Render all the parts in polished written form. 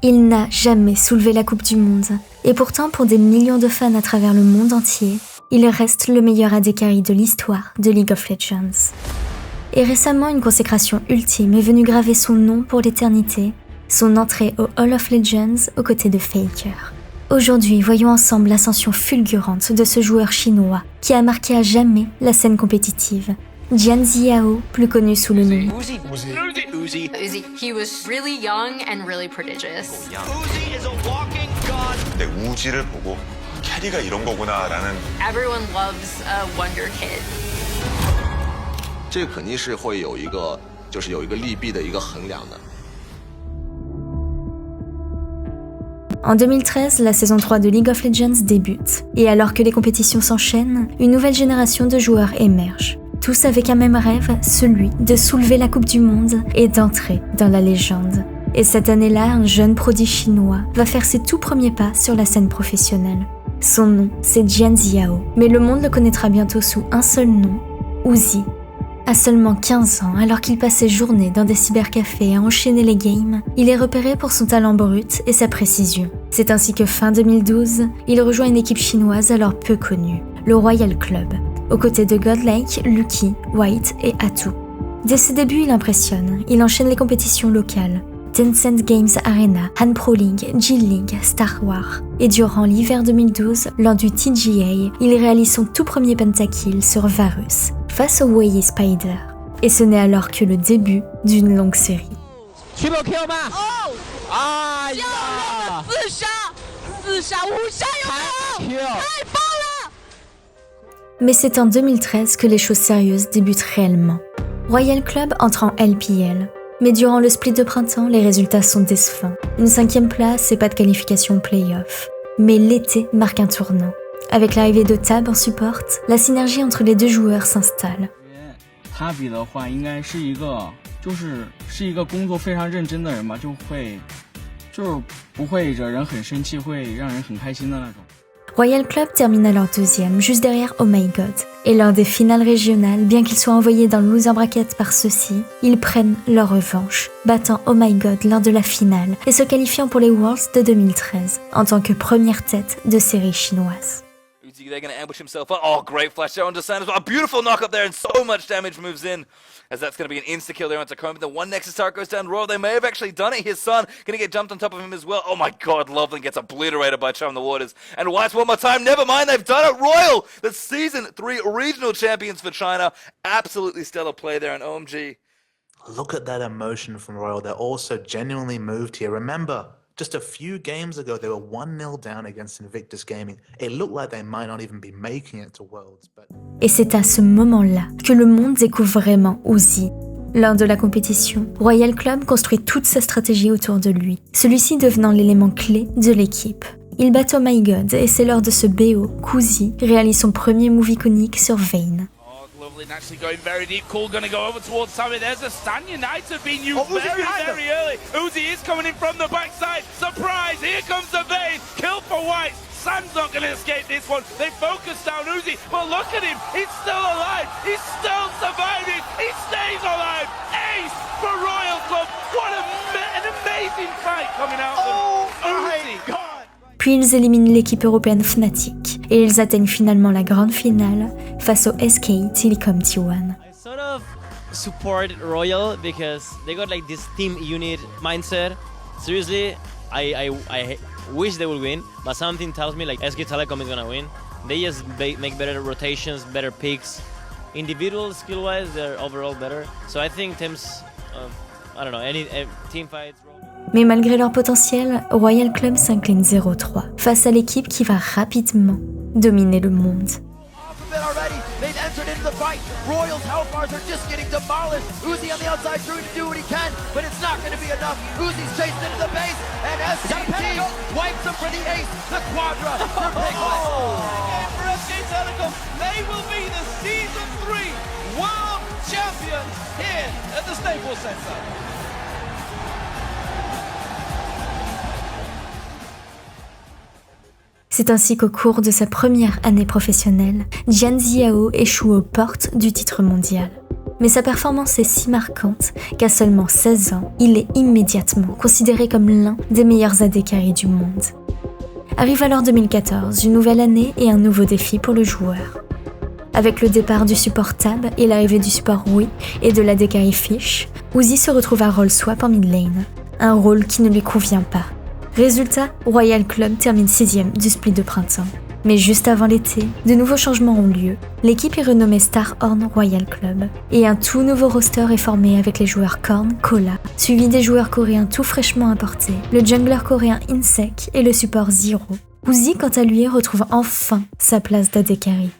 Il n'a jamais soulevé la Coupe du Monde, et pourtant pour des millions de fans à travers le monde entier, il reste le meilleur AD Carry de l'histoire de League of Legends. Et récemment, une consécration ultime est venue graver son nom pour l'éternité, son entrée au Hall of Legends aux côtés de Faker. Aujourd'hui, voyons ensemble l'ascension fulgurante de ce joueur chinois qui a marqué à jamais la scène compétitive. Jian Ziao, plus connu sous le nom Uzi. He was really young and really prodigious. Uzi is a walking god. 내 우지를 보고 캐리가 이런 거구나라는. Everyone loves a wonder kid. 这肯定是会有一个利弊的一个衡量的。En 2013, la saison 3 de League of Legends débute, et alors que les compétitions s'enchaînent, une nouvelle génération de joueurs émerge. Tous avec un même rêve, celui de soulever la Coupe du Monde et d'entrer dans la légende. Et cette année-là, un jeune prodige chinois va faire ses tout premiers pas sur la scène professionnelle. Son nom, c'est Jian Ziao, mais le monde le connaîtra bientôt sous un seul nom, Uzi. À seulement 15 ans, alors qu'il passe ses journées dans des cybercafés à enchaîner les games, il est repéré pour son talent brut et sa précision. C'est ainsi que fin 2012, il rejoint une équipe chinoise alors peu connue, le Royal Club, aux côtés de Godlike, Lucky, White et Atu. Dès ses débuts, il impressionne, il enchaîne les compétitions locales, Tencent Games Arena, Han Pro League, G-League, Star Wars. Et durant l'hiver 2012, lors du TGA, il réalise son tout premier pentakill sur Varus, face au Wei Spider. Et ce n'est alors que le début d'une longue série. Mais c'est en 2013 que les choses sérieuses débutent réellement. Royal Club entre en LPL. Mais durant le split de printemps, les résultats sont décevants. Une 5e place et pas de qualification play-off. Mais l'été marque un tournant. Avec l'arrivée de Tab en support, la synergie entre les deux joueurs s'installe. 他比的话应该是一个工作非常认真的人吧，就是不会惹人很生气，会让人很开心的那种。Royal Club termine alors 2e, juste derrière Oh My God. Et lors des finales régionales, bien qu'ils soient envoyés dans le loser bracket par ceux-ci, ils prennent leur revanche, battant Oh My God lors de la finale et se qualifiant pour les Worlds de 2013, en tant que première tête de série chinoise. They're going to ambush himself up. Oh, great flash there onto Sanders. A beautiful knock up there, and so much damage moves in. As that's going to be an insta-kill there onto Chrome. Then one Nexus Tart goes down Royal. They may have actually done it. His son going to get jumped on top of him as well. Oh my god, Loveland gets obliterated by Charm the Waters. And White's one more time. Never mind, they've done it. Royal, the Season 3 regional champions for China. Absolutely stellar play there on OMG. Look at that emotion from Royal. They're also genuinely moved here. Remember, just a few games ago, they were 1-0 down against Invictus Gaming. It looked like they might not even be making it to Worlds. Et c'est à ce moment-là que le monde découvre vraiment Uzi. Lors de la compétition, Royal Club construit toute sa stratégie autour de lui, celui-ci devenant l'élément clé de l'équipe. Il bat Oh My God et c'est lors de ce BO qu'Uzi réalise son premier move iconique sur Vayne. Actually going very deep. Cool going to go over towards Sammy. There's a Stan United being used very early. Uzi is coming in from the backside. Surprise! Here comes the Vayne. Kill for White. Sam's not going to escape this one. They focus down Uzi. Well, look at him. He's still alive. He's still surviving. He stays alive. Ace for Royal Club. What an amazing fight coming out of Uzi. God. Puis ils éliminent l'équipe européenne Fnatic et ils atteignent finalement la grande finale face au SK Telecom T1. I sort of support Royal because they got like this team unit mindset. Seriously, I wish they would win, but something tells me like SK Telecom is gonna win. They just make better rotations, better picks. Individual skill-wise, they're overall better. So I think teams, I don't know, any team fights. Mais malgré leur potentiel, Royal Club s'incline 0-3 face à l'équipe qui va rapidement dominer le monde. They've entered into the fight. Royal's Hellfires are just getting demolished. Uzi on the outside trying to do what he can, but it's not going to be enough. Uzi's chased into the base, and SCT wipes him for the ace. The Quadra for Piglet. And for SK Telecom, they will be the Season 3 World Champions here at the Staples Center. C'est ainsi qu'au cours de sa première année professionnelle, Jian Ziao échoue aux portes du titre mondial. Mais sa performance est si marquante qu'à seulement 16 ans, il est immédiatement considéré comme l'un des meilleurs AD carry du monde. Arrive alors 2014, une nouvelle année et un nouveau défi pour le joueur. Avec le départ du support Tab et l'arrivée du support Wii et de l'AD carry Fish, Uzi se retrouve à rôle swap en mid lane, un rôle qui ne lui convient pas. Résultat, Royal Club termine 6ème du split de printemps. Mais juste avant l'été, de nouveaux changements ont lieu. L'équipe est renommée Starhorn Royal Club et un tout nouveau roster est formé avec les joueurs Korn, Kola, suivi des joueurs coréens tout fraîchement importés, le jungler coréen Insec et le support Zero. Uzi, quant à lui, retrouve enfin sa place d'AD carry.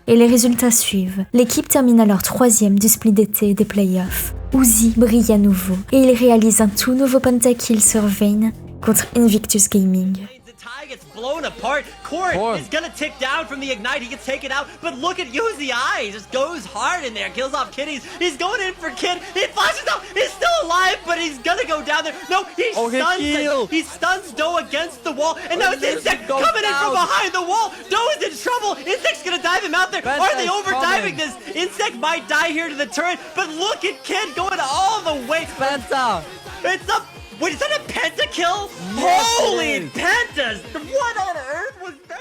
Et les résultats suivent. L'équipe termine alors 3ème du split d'été des playoffs. Uzi brille à nouveau et il réalise un tout nouveau pentakill sur Vayne contre Invictus Gaming. Gets blown apart. Corrin is gonna tick down from the ignite. He gets taken out, but look at Uzi Eyes. Just goes hard in there, kills off Kitties. He's going in for Kid. He flashes up. He's still alive, but he's gonna go down there. No, he stuns Doe against the wall, and now it's Insect coming in from behind the wall. Doe is in trouble. Insect's gonna dive him out there. Are they overdiving this? Insect might die here to the turret, but look at Kid going all the way. Penta. It's up. Wait, is that a pentakill? Holy pentas! What on earth was that?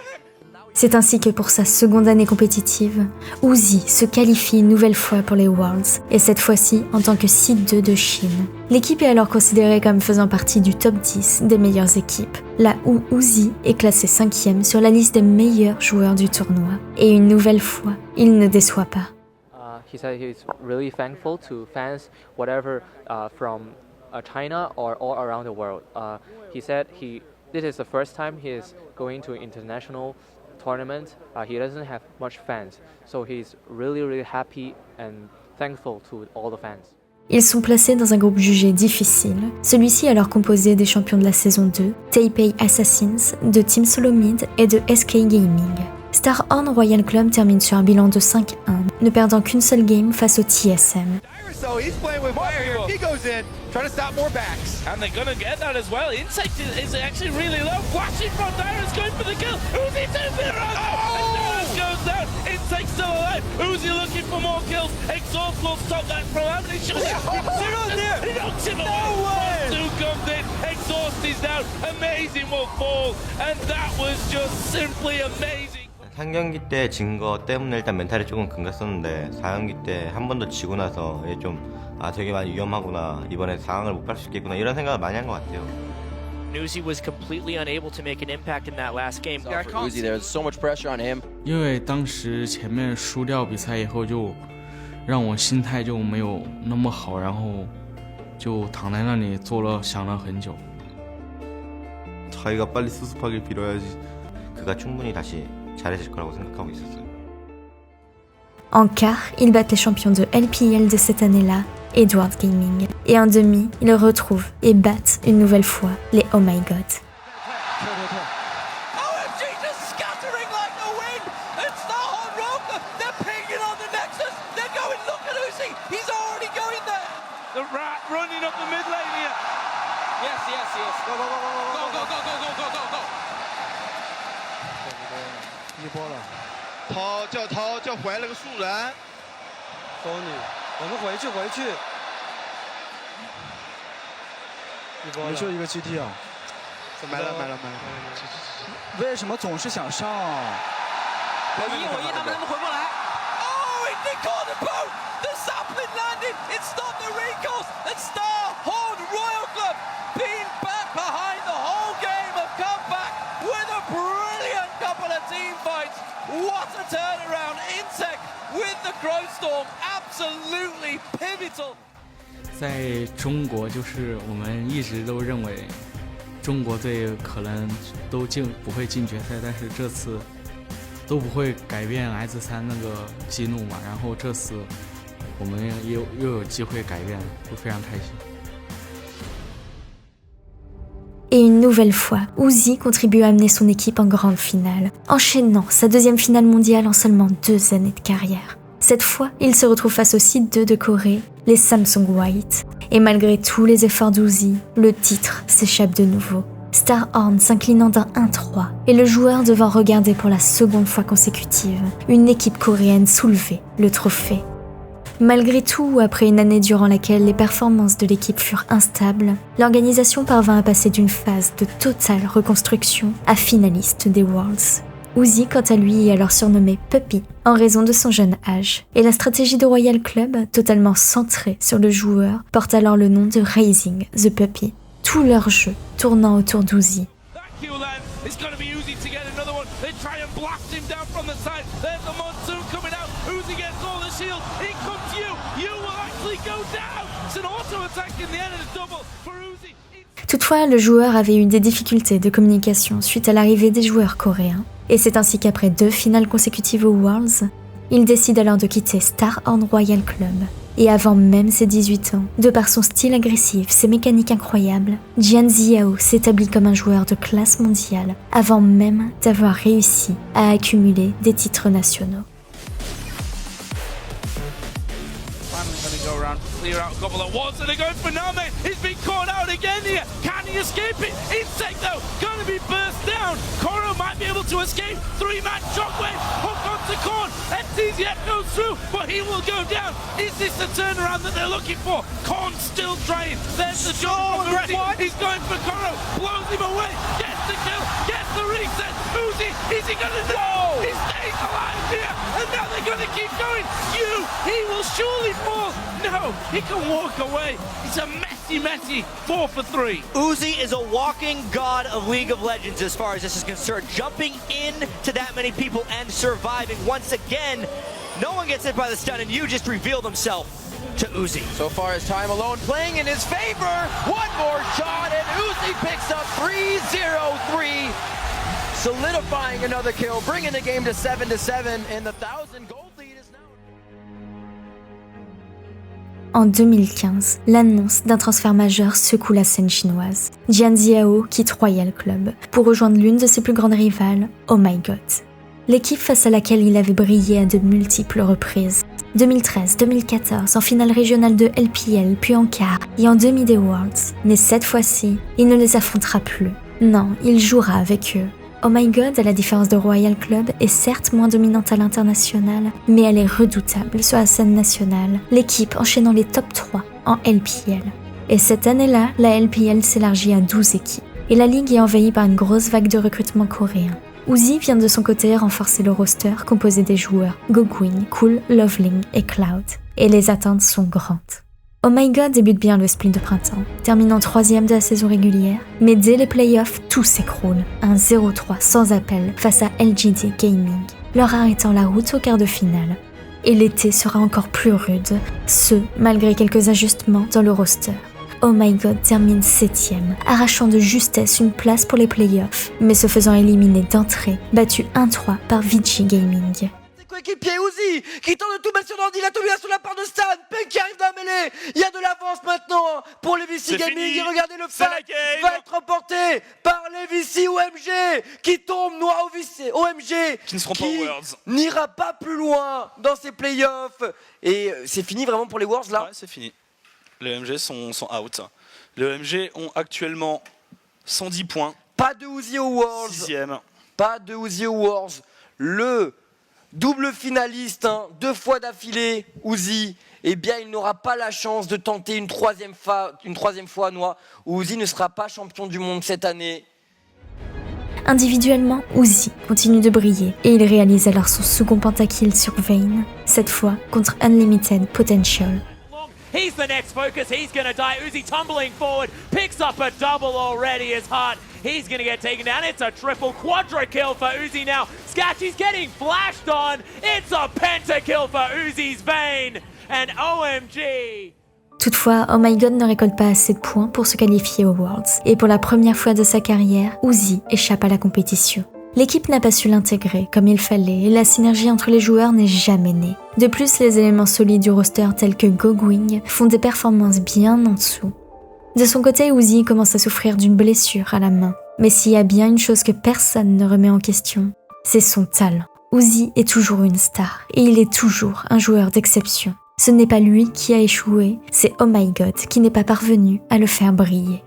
C'est ainsi que pour sa seconde année compétitive, Uzi se qualifie une nouvelle fois pour les Worlds, et cette fois-ci en tant que seed 2 de Chine. L'équipe est alors considérée comme faisant partie du top 10 des meilleures équipes, là où Uzi est classé 5ème sur la liste des meilleurs joueurs du tournoi. Et une nouvelle fois, il ne déçoit pas. He said he's really thankful to fans, whatever from China or all around the world. He said this is the first time he is going to an international tournament. He doesn't have much fans, so he's really happy and thankful to all the fans. Ils sont placés dans un groupe jugé difficile, celui-ci alors composé des champions de la saison 2, Taipei Assassins, de Team Solomid et de SK Gaming. Starhorn Royal Club termine sur un bilan de 5-1, ne perdant qu'une seule game face au TSM. So he's playing with fire here. He goes in, trying to stop more backs. And they're going to get that as well. Insect is actually really low. Flashing from Dyrus going for the kill. Uzi takes it around. And Dyrus goes down. Insect's still alive. Uzi looking for more kills. Exhaust will stop that from happening. Zero's there. He knocks him away. No way. Two comes in. Exhaust is down. Amazing will fall. And that was just simply amazing. 3경기 때 진 거 때문에 일단 멘탈이 조금 금갔었는데 4경기 때 한 번 더 지고 나서 좀 되게 많이 위험하구나, 이번에 상황을 못 갈 수 있겠구나 이런 생각을 많이 한 것 같아요. Uzi was completely unable to make an impact in that last game. For Uzi, there's so much pressure on him. 因为当时前面输掉比赛以后，就让我心态就没有那么好，然后就躺在那里想了很久。 자기가 빨리 수습하길 빌어야지. 그가 충분히 다시 잘해질 거라고 생각하고 있었어요. En quart, ils battent les champions de LPL de cette année-là, Edward Gaming. Et en demi, ils retrouvent et battent une nouvelle fois les Oh My God. OMG just scattering like the wind! It's the whole rocker! They're pinging on the Nexus! They're going, look at Uzi! He's already going there! The rat running up the mid lane here. Yes. Go! Go! 一波了，涛叫回来了个树人，走你，我们回去，一波了，没就一个 GT 啊，买了，为什么总是想上啊？我一，他们回不来。Oh, they caught the boat! The sapling landed! It stopped the recalls! And Starhorn Royal Club being back behind the whole game have come back with a brilliant couple of team fights. What a turnaround! Insect with the Growth Storm, absolutely pivotal. 在中国，就是我们一直都认为中国队可能都不会进决赛，但是这次都不会改变 S3 那个激怒嘛。然后这次我们又有机会改变，就非常开心。 Et une nouvelle fois, Uzi contribue à amener son équipe en grande finale, enchaînant sa deuxième finale mondiale en seulement 2 années de carrière. Cette fois, il se retrouve face au site 2 de Corée, les Samsung White. Et malgré tous les efforts d'Uzi, le titre s'échappe de nouveau. Starhorn s'inclinant d'un 1-3 et le joueur devant regarder pour la seconde fois consécutive une équipe coréenne soulever le trophée. Malgré tout, après une année durant laquelle les performances de l'équipe furent instables, l'organisation parvint à passer d'une phase de totale reconstruction à finaliste des Worlds. Uzi, quant à lui, est alors surnommé Puppy en raison de son jeune âge, et la stratégie de Royal Club, totalement centrée sur le joueur, porte alors le nom de Raising the Puppy, tout leur jeu tournant autour d'Uzi. It's going to be Uzi to get another one. They try and blast him down from the side. There's the monsoon coming out. Uzi gets all the shield. In comes you. You will actually go down. It's an auto attack in the end of the double for Uzi. Toutefois, le joueur avait eu des difficultés de communication suite à l'arrivée des joueurs coréens. Et c'est ainsi qu'après 2 finales consécutives aux Worlds, il décide alors de quitter Starhorn Royal Club. Et avant même ses 18 ans, de par son style agressif, ses mécaniques incroyables, Jian Ziao s'établit comme un joueur de classe mondiale avant même d'avoir réussi à accumuler des titres nationaux. Clear out a couple of walls and they're going for Name. He's been caught out again here. Can he escape it? Insect though, gonna be burst down. Koro might be able to escape. 3-man shockwave. Hook onto Korn. FT's yet goes through, but he will go down. Is this the turnaround that they're looking for? Korn still trying. There's the shot from Uzi. He's going for Koro. Blows him away. Gets the kill. Gets the reset. Uzi, is he gonna know? He stays alive here. And now they're gonna keep going. He will surely fall. No, he can walk away. It's a messy 4 for 3. Uzi is a walking god of League of Legends as far as this is concerned. Jumping in to that many people and surviving. Once again, no one gets hit by the stun and you just revealed himself to Uzi. So far as time alone playing in his favor. One more shot and Uzi picks up 3-0-3. Solidifying another kill, bringing the game to 7-7 and the 1,000 gold lead is now... En 2015, l'annonce d'un transfert majeur secoue la scène chinoise. Jian Ziao quitte Royal Club pour rejoindre l'une de ses plus grandes rivales, Oh My God. L'équipe face à laquelle il avait brillé à de multiples reprises. 2013, 2014, en finale régionale de LPL, puis en quart, et en demi des Worlds. Mais cette fois-ci, il ne les affrontera plus. Non, il jouera avec eux. Oh My God, à la différence de Royal Club, est certes moins dominante à l'international, mais elle est redoutable sur la scène nationale, l'équipe enchaînant les top 3 en LPL. Et cette année-là, la LPL s'élargit à 12 équipes, et la ligue est envahie par une grosse vague de recrutement coréen. Uzi vient de son côté renforcer le roster composé des joueurs Goguin, Cool, Loveling et Cloud, et les attentes sont grandes. Oh My God débute bien le split de printemps, terminant 3e de la saison régulière, mais dès les playoffs, tout s'écroule. Un 0-3 sans appel face à LGD Gaming, leur arrêtant la route au quart de finale. Et l'été sera encore plus rude, ce malgré quelques ajustements dans le roster. Oh My God termine 7e, arrachant de justesse une place pour les playoffs, mais se faisant éliminer d'entrée, battu 1-3 par Vici Gaming. Coéquipier Uzi qui tente de tout mettre sur Dandy, la Tobias sur la part de Stan, Punk qui arrive dans la mêlée, il y a de l'avance maintenant pour les VC Gaming, et regardez le fight va être remporté par les VC OMG qui tombe noir au VC OMG qui ne seront pas aux Worlds, n'ira pas plus loin dans ces playoffs et c'est fini vraiment pour les Worlds là. Ouais, c'est fini, les OMG sont out, les OMG ont actuellement 110 points, pas de Uzi aux Worlds, 6e, pas de Uzi aux Worlds, le double finaliste, 2 fois d'affilée, Uzi, eh bien il n'aura pas la chance de tenter une troisième fois, Noah, où Uzi ne sera pas champion du monde cette année. Individuellement, Uzi continue de briller et il réalise alors son second pentakill sur Vayne, cette fois contre Unlimited Potential. He's the next focus, he's gonna die. Uzi tumbling forward, picks up a double already as Hart. He's gonna get taken down. It's a triple quadra kill for Uzi now. Scatchy's getting flashed on. It's a pentakill for Uzi's Vayne. And OMG. Toutefois, Oh My God ne récolte pas assez de points pour se qualifier aux Worlds. Et pour la première fois de sa carrière, Uzi échappe à la compétition. L'équipe n'a pas su l'intégrer comme il fallait et la synergie entre les joueurs n'est jamais née. De plus, les éléments solides du roster tels que Goguin font des performances bien en dessous. De son côté, Uzi commence à souffrir d'une blessure à la main. Mais s'il y a bien une chose que personne ne remet en question, c'est son talent. Uzi est toujours une star et il est toujours un joueur d'exception. Ce n'est pas lui qui a échoué, c'est Oh My God qui n'est pas parvenu à le faire briller.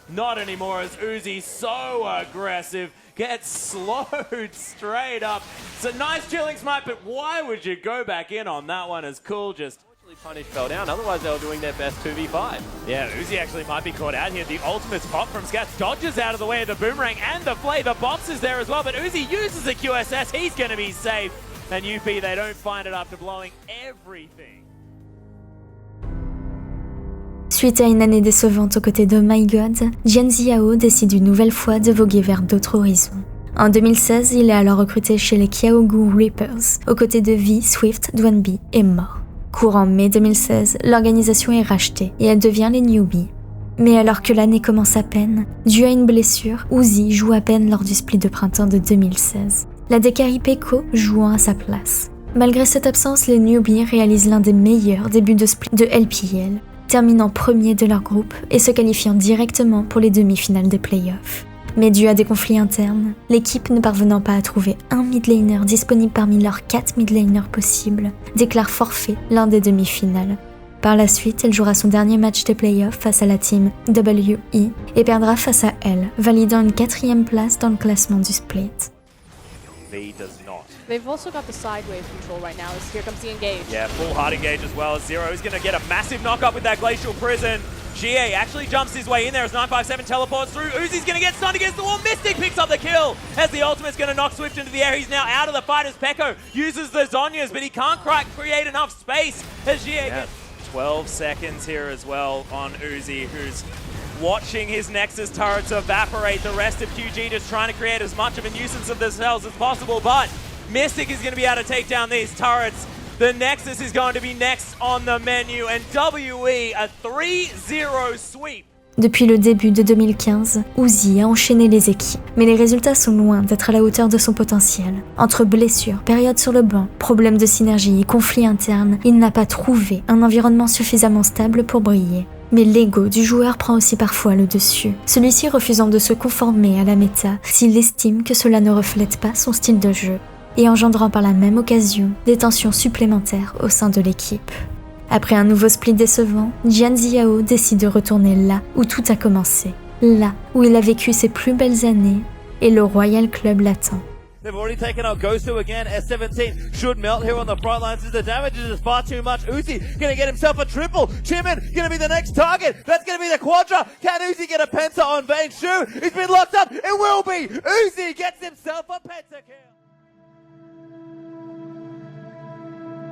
Not anymore as Uzi so aggressive, gets slowed straight up. It's a nice chilling smite, but why would you go back in on that one as Cool just... Punish fell down, otherwise they were doing their best 2v5. Yeah, Uzi actually might be caught out here. The ultimate's pop from Scats dodges out of the way of the boomerang and the flay. The box is there as well, but Uzi uses the QSS. He's going to be safe. And UP, they don't find it after blowing everything. Suite à une année décevante aux côtés de My God, Jian Ziao décide une nouvelle fois de voguer vers d'autres horizons. En 2016, il est alors recruté chez les Kiaogu Reapers, aux côtés de V, Swift, Dwanbi et Mort. Courant mai 2016, l'organisation est rachetée et elle devient les Newbies. Mais alors que l'année commence à peine, dû à une blessure, Uzi joue à peine lors du split de printemps de 2016. La Dekari Peko jouant à sa place. Malgré cette absence, les Newbies réalisent l'un des meilleurs débuts de split de LPL, terminant premier de leur groupe et se qualifiant directement pour les demi-finales des playoffs. Mais dû à des conflits internes, l'équipe ne parvenant pas à trouver un mid-laner disponible parmi leurs 4 mid-laners possibles, déclare forfait l'un des demi-finales. Par la suite, elle jouera son dernier match de playoff face à la team WE et perdra face à elle, validant une 4e place dans le classement du split. V does not. They've also got the sideways control right now as here comes the engage. Yeah, full hard engage as well. Zero is going to get a massive knock up with that Glacial Prison. GA actually jumps his way in there as 957 teleports through. Uzi's going to get stunned against the wall. Mystic picks up the kill as the ultimate's going to knock Swift into the air. He's now out of the fight as Peko uses the Zhonya's, but he can't quite create enough space as GA gets 12 seconds here as well on Uzi, who's watching his Nexus turrets evaporate. The rest of QG just trying to create as much of a nuisance of themselves as possible, but Mystic is going to be able to take down these turrets. The Nexus is going to be next on the menu, and WE a 3-0 sweep. Depuis le début de 2015, Uzi a enchaîné les équipes, mais les résultats sont loin d'être à la hauteur de son potentiel. Entre blessures, périodes sur le banc, problèmes de synergie et conflits internes, il n'a pas trouvé un environnement suffisamment stable pour briller. Mais l'ego du joueur prend aussi parfois le dessus, celui-ci refusant de se conformer à la méta s'il estime que cela ne reflète pas son style de jeu, et engendrant par la même occasion des tensions supplémentaires au sein de l'équipe. Après un nouveau split décevant, Jian Ziao décide de retourner là où tout a commencé, là où il a vécu ses plus belles années, et le Royal Club l'attend. They've already taken out Gosu again. S17 should melt here on the front lines as the damage is just far too much. Uzi gonna get himself a triple. Chimin gonna be the next target. That's gonna be the quadra. Can Uzi get a penta on Vayne Shu? He's been locked up. It will be. Uzi gets himself a pentakill.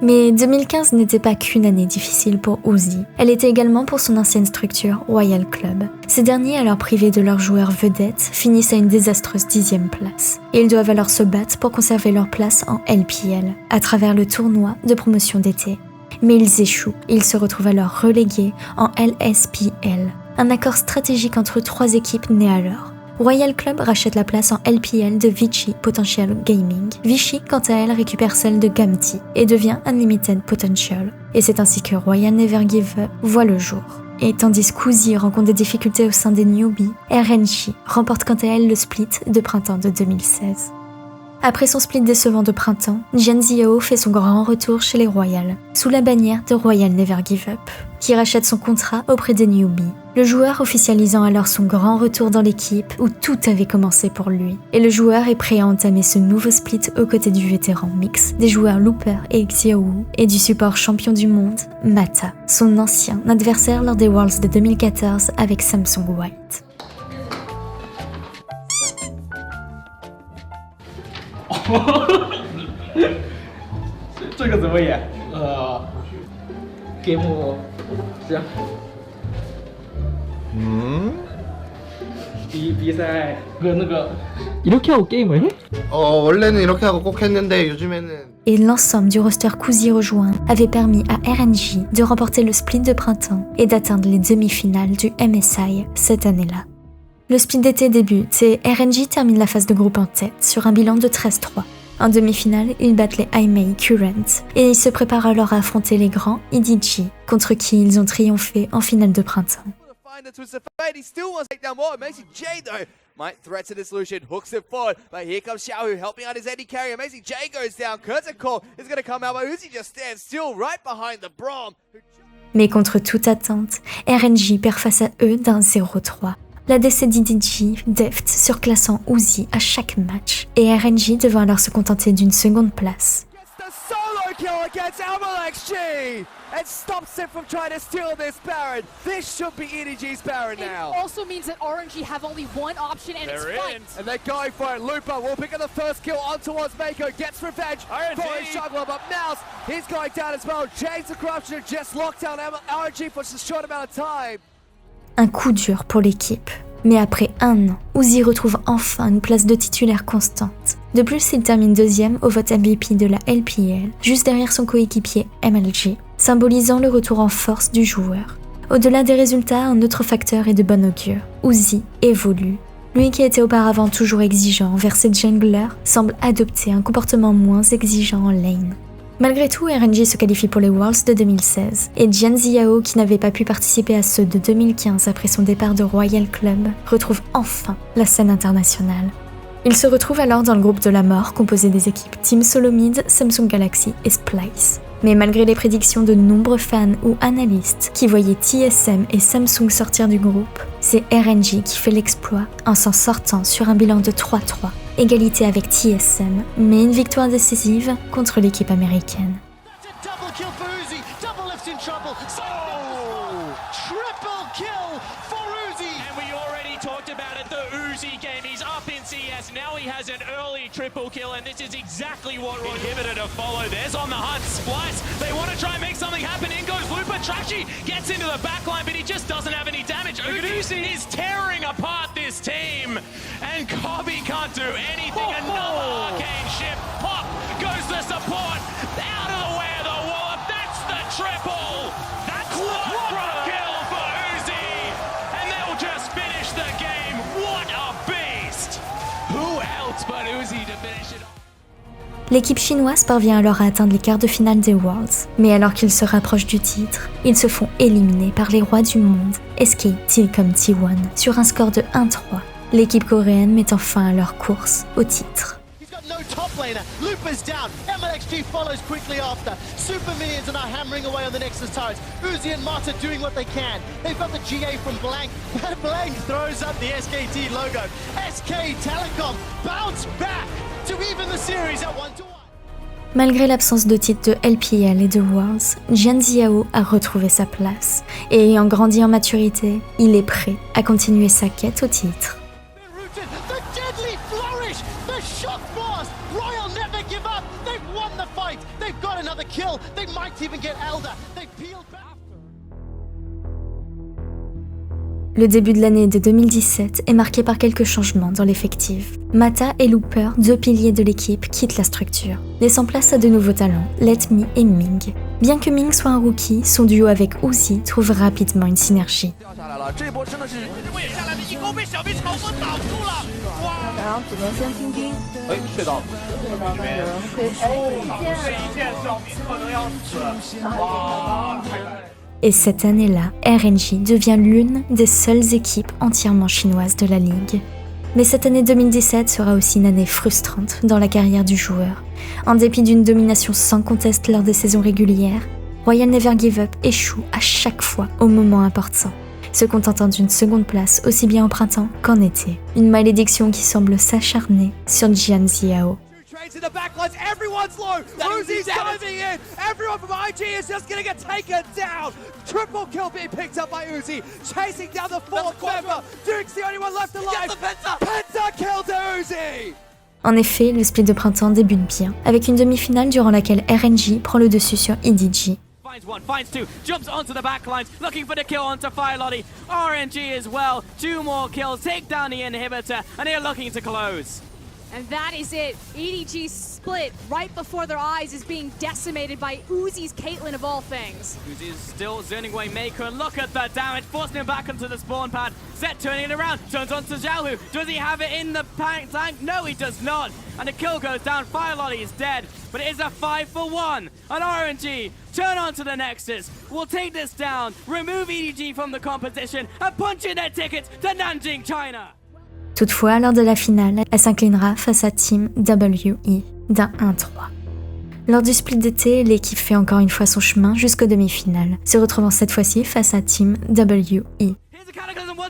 Mais 2015 n'était pas qu'une année difficile pour Uzi, elle était également pour son ancienne structure Royal Club. Ces derniers, alors privés de leurs joueurs vedettes, finissent à une désastreuse 10e place. Et ils doivent alors se battre pour conserver leur place en LPL, à travers le tournoi de promotion d'été. Mais ils échouent et ils se retrouvent alors relégués en LSPL, un accord stratégique entre 3 équipes nées alors. Royal Club rachète la place en LPL de Vichy Potential Gaming. Vichy, quant à elle, récupère celle de Gamti et devient Unlimited Potential. Et c'est ainsi que Royal Never Give Up voit le jour. Et tandis qu'Uzi rencontre des difficultés au sein des newbies, RNG remporte quant à elle le split de printemps de 2016. Après son split décevant de printemps, Jian Ziao fait son grand retour chez les Royal, sous la bannière de Royal Never Give Up, qui rachète son contrat auprès des newbies. Le joueur officialisant alors son grand retour dans l'équipe où tout avait commencé pour lui. Et le joueur est prêt à entamer ce nouveau split aux côtés du vétéran mix, des joueurs Looper et Xiaowu, et du support champion du monde, Mata, son ancien adversaire lors des Worlds de 2014 avec Samsung White. 这个怎么演？game 行。比赛那个 이렇게 하고 게임을 해? 원래는 이렇게 하고 꼭 했는데 요즘에는. Et l'ensemble du roster Kuzi rejoint avait permis à RNG de remporter le split de printemps et d'atteindre les demi-finales du MSI cette année-là. Le split d'été débute et RNG termine la phase de groupe en tête sur un bilan de 13-3. En demi-finale, ils battent les Aimei Current et ils se préparent alors à affronter les grands EDG, contre qui ils ont triomphé en finale de printemps. He still wants to take down more. Amazing J though might threat to the solution, hooks it forward, but here comes Xiaohu helping out his AD carry. Amazing J goes down, Curtain Call is going to come out, but Uzi just stands still right behind the Braum. Mais contre toute attente, RNG perd face à eux d'un 0-3. La DC d'EDG, deft, surclassant Uzi à chaque match, et RNG devant alors se contenter d'une seconde place. Solo kill against MLXG and stops him from trying to steal this Baron. This should be EDG's Baron now. It also means that RNG have only one option and it's fight. And they're going for it. Lupa will pick up the first kill on towards Mako. Gets revenge for his juggler, but Mouse, he's going down as well. James the Corruption just locked down RNG for just a short amount of time. Un coup dur pour l'équipe. Mais après un an, Uzi retrouve enfin une place de titulaire constante. De plus, il termine deuxième au vote MVP de la LPL, juste derrière son coéquipier MLG, symbolisant le retour en force du joueur. Au-delà des résultats, un autre facteur est de bon augure. Uzi évolue. Lui qui était auparavant toujours exigeant envers ses junglers, semble adopter un comportement moins exigeant en lane. Malgré tout, RNG se qualifie pour les Worlds de 2016, et Jian Ziao, qui n'avait pas pu participer à ceux de 2015 après son départ de Royal Club, retrouve enfin la scène internationale. Il se retrouve alors dans le groupe de la mort, composé des équipes Team Solomid, Samsung Galaxy et Splice. Mais malgré les prédictions de nombreux fans ou analystes qui voyaient TSM et Samsung sortir du groupe, c'est RNG qui fait l'exploit en s'en sortant sur un bilan de 3-3. Égalité avec TSM, mais une victoire décisive contre l'équipe américaine. Now he has an early triple kill, and this is exactly what Inhibitor to follow. There's on the hunt, Splice. They want to try and make something happen. In goes Lupa. Trashy gets into the backline, but he just doesn't have any damage. Uzi is tearing apart this team, and Kobe can't do anything. Another arcane ship. Pop goes the support. Out of the way of the wallop. That's the triple. That's quadra kill for Uzi, and they'll just finish the game. What a beast! Who else but Uzi to finish it? L'équipe chinoise parvient alors à atteindre les quarts de finale des Worlds, mais alors qu'ils se rapprochent du titre, ils se font éliminer par les rois du monde, SK Telecom T1, sur un score de 1-3, l'équipe coréenne mettant fin à leur course au titre. Top laner, Lupa's down, MLXG follows quickly after. Super Minions are now hammering away on the Nexus turrets. Uzi and Marta doing what they can. They've got the GA from Blank. Blank throws up the SKT logo. SK Telecom bounce back to even the series at 1-1. Malgré l'absence de titre de LPL et de Worlds, Jian Ziao a retrouvé sa place, et ayant grandi en maturité, il est prêt à continuer sa quête au titre. Le début de l'année de 2017 est marqué par quelques changements dans l'effectif. Mata et Looper, deux piliers de l'équipe, quittent la structure, laissant place à de nouveaux talents, Let Me et Ming. Bien que Ming soit un rookie, son duo avec Uzi trouve rapidement une synergie. Et cette année-là, RNG devient l'une des seules équipes entièrement chinoises de la ligue. Mais cette année 2017 sera aussi une année frustrante dans la carrière du joueur. En dépit d'une domination sans conteste lors des saisons régulières, Royal Never Give Up échoue à chaque fois au moment important, se contentant d'une seconde place aussi bien en printemps qu'en été. Une malédiction qui semble s'acharner sur Jian Ziao. To the backlines, everyone's low. Uzi's diving in. Everyone from IG is just going to get taken down. Triple kill being picked up by Uzi, chasing down the fourth member. Duke's the only one left alive. Penta kill to Uzi. En effet, le split de printemps débute bien, avec une demi-finale durant laquelle RNG prend le dessus sur EDG. Finds one, finds two, jumps onto the backlines, looking for the kill onto Firelottie. RNG as well, 2 more kills, take down the inhibitor, and they're looking to close. And that is it. EDG's split right before their eyes is being decimated by Uzi's Caitlyn of all things. Uzi's still zoning away Maker, and look at the damage, forcing him back onto the spawn pad. Zet turning it around, turns onto Xiaohu. Does he have it in the tank? No, he does not. And the kill goes down, Firelottie is dead. But it is a 5-for-1. And RNG turn onto the Nexus. We'll take this down, remove EDG from the competition, and punch in their tickets to Nanjing, China. Toutefois, lors de la finale, elle s'inclinera face à Team WE d'un 1-3. Lors du split d'été, l'équipe fait encore une fois son chemin jusqu'aux demi-finales, se retrouvant cette fois-ci face à Team WE.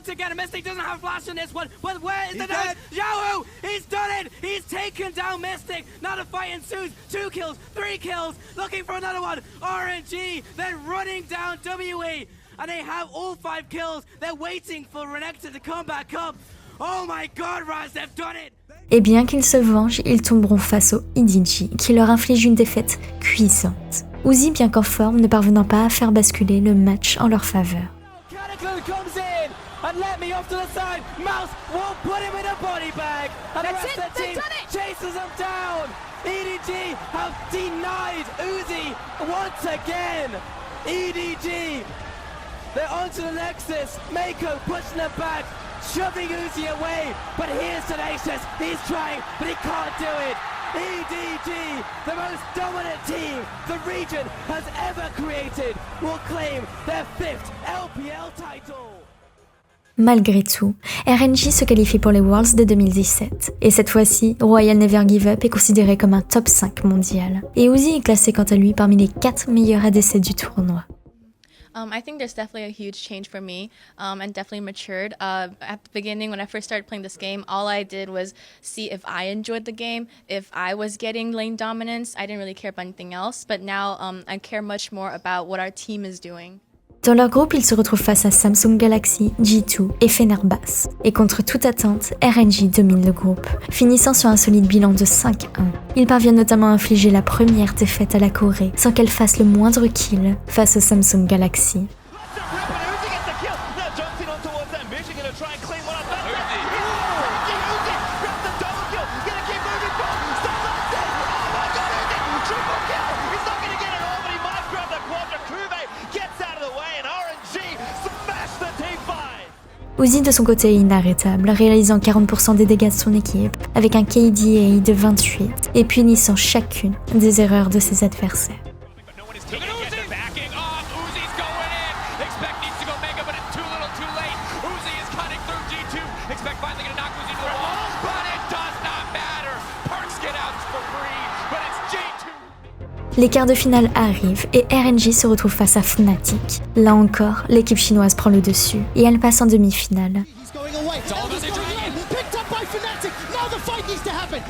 once again, Mystic doesn't have flash in this one, but where is the nose? Yahoo! He's done it! He's taken down Mystic! Now the fight ensues. 2 kills, 3 kills, looking for another one. RNG, then running down WE, and they have all 5 kills. They're waiting for Renekton to come back up. Oh my god, Raz, they've done it! Et bien qu'ils se vengent, ils tomberont face au EDG, qui leur inflige une défaite cuisante. Uzi, bien qu'en forme, ne parvenant pas à faire basculer le match en leur faveur. Cataclysm comes in and let me off to the side. Mouse won't put him in a body bag. And the rest of the team chases him down. EDG have denied Uzi once again. EDG, they're onto the Nexus. Mako pushing them back, shoving Uzi away. But here's Tenacious. He's trying, but he can't do it. EDG, the most dominant team the region has ever created, will claim their 5th LPL title. Malgré tout, RNG se qualifie pour les Worlds de 2017. Et cette fois-ci, Royal Never Give Up est considéré comme un top 5 mondial. Et Uzi est classé quant à lui parmi les 4 meilleurs ADC du tournoi. I think there's definitely a huge change for me and definitely matured. At the beginning, when I first started playing this game, all I did was see if I enjoyed the game, if I was getting lane dominance. I didn't really care about anything else. But now I care much more about what our team is doing. Dans leur groupe, ils se retrouvent face à Samsung Galaxy, G2 et Fenerbahçe. Et contre toute attente, RNG domine le groupe, finissant sur un solide bilan de 5-1. Ils parviennent notamment à infliger la première défaite à la Corée, sans qu'elle fasse le moindre kill face au Samsung Galaxy. Uzi de son côté est inarrêtable, réalisant 40% des dégâts de son équipe, avec un KDA de 28, et punissant chacune des erreurs de ses adversaires. Les quarts de finale arrivent et RNG se retrouve face à Fnatic. Là encore, l'équipe chinoise prend le dessus et elle passe en demi-finale.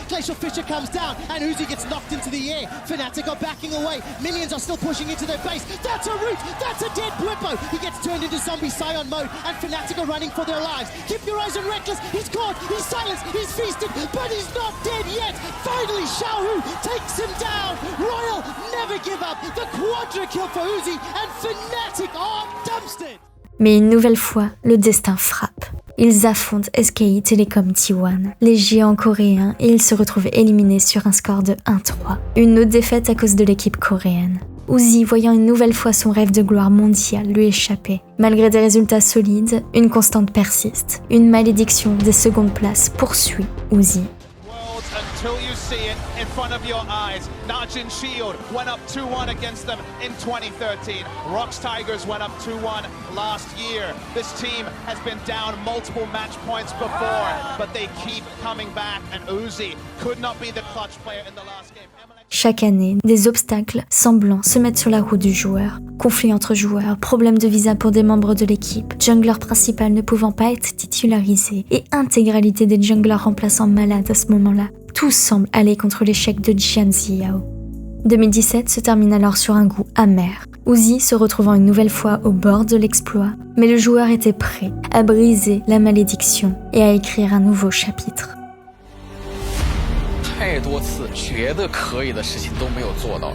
Glacial Fisher comes down and Uzi gets knocked into the air. Fnatic are backing away. Minions are still pushing into their base. That's a root. That's a dead Bwipo. He gets turned into zombie Scion mode and Fnatic are running for their lives. Keep your eyes on Reckless. He's caught. He's silenced. He's feasted. But he's not dead yet. Finally, Xiaohu takes him down. Royal never give up. The quadra kill for Uzi and Fnatic are dumpstered. Mais une nouvelle fois, le destin frappe. Ils affrontent SKI Telecom T1, les géants coréens, et ils se retrouvent éliminés sur un score de 1-3. Une autre défaite à cause de l'équipe coréenne. Uzi, voyant une nouvelle fois son rêve de gloire mondiale lui échapper. Malgré des résultats solides, une constante persiste. Une malédiction des secondes places poursuit Uzi. Until you see it in front of your eyes. Najin Shield went up 2-1 against them in 2013. Rox Tigers went up 2-1 last year. This team has been down multiple match points before, but they keep coming back, and Uzi could not be the clutch player in the last game. Chaque année, des obstacles semblants se mettent sur la route du joueur. Conflits entre joueurs, problèmes de visa pour des membres de l'équipe, jungler principal ne pouvant pas être titularisé et intégralité des junglers remplaçants malades à ce moment-là. Tout semble aller contre l'échec de Jian Ziao. 2017 se termine alors sur un goût amer. Uzi se retrouvant une nouvelle fois au bord de l'exploit, mais le joueur était prêt à briser la malédiction et à écrire un nouveau chapitre. 太多次觉得可以的事情都没有做到。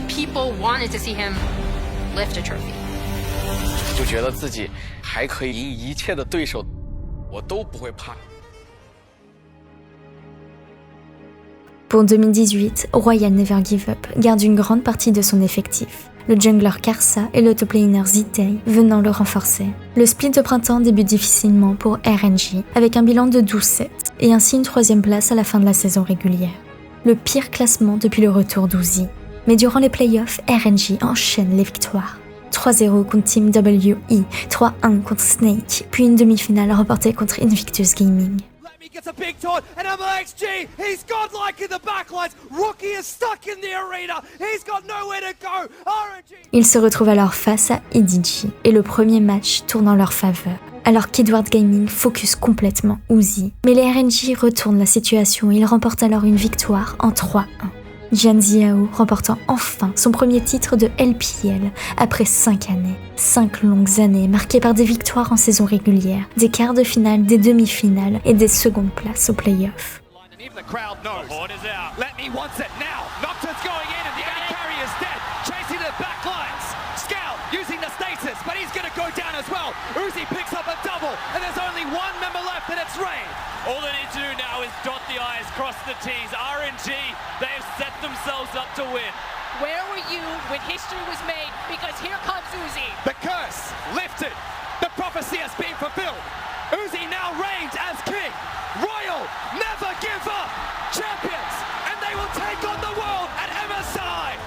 People wanted to see him lift a trophy. 就觉得自己还可以赢一切的对手，我都不会怕。 Pour 2018, Royal Never Give Up garde une grande partie de son effectif, le jungler Karsa et le top laner Zitei venant le renforcer. Le split de printemps débute difficilement pour RNG, avec un bilan de 12-7, et ainsi une 3e place à la fin de la saison régulière. Le pire classement depuis le retour d'Uzi. Mais durant les playoffs, RNG enchaîne les victoires. 3-0 contre Team WE, 3-1 contre Snake, puis une demi-finale remportée contre Invictus Gaming. Gets a big taunt, and MLXG, he's godlike in the backlines. Rookie is stuck in the arena. He's got nowhere to go. RNG. Ils se retrouvent alors face à EDG, et le premier match tourne en leur faveur. alors qu'Edward Gaming focus complètement Uzi. Mais les RNG retournent la situation et ils remportent alors une victoire en 3-1. Jian Zhao remportant enfin son premier titre de LPL après 5 années. 5 longues années marquées par des victoires en saison régulière, des quarts de finale, des demi-finales et des secondes places aux playoffs. The crowd knows. The horn is out. Let me once it now. Nocturne's going in and the AD carry is dead. Chasing the back lines. Scout using the stasis, but he's going to go down as well. Uzi picks up a double and there's only one member left and it's Ray. All they need to do now is dot the I's, cross the T's. RNG, they have set themselves up to win. Where were you when history was made? Because here comes Uzi. The curse lifted. The prophecy has been fulfilled. Uzi now reigns as king. Royal never give up. Champions, and they will take on the world at MSI.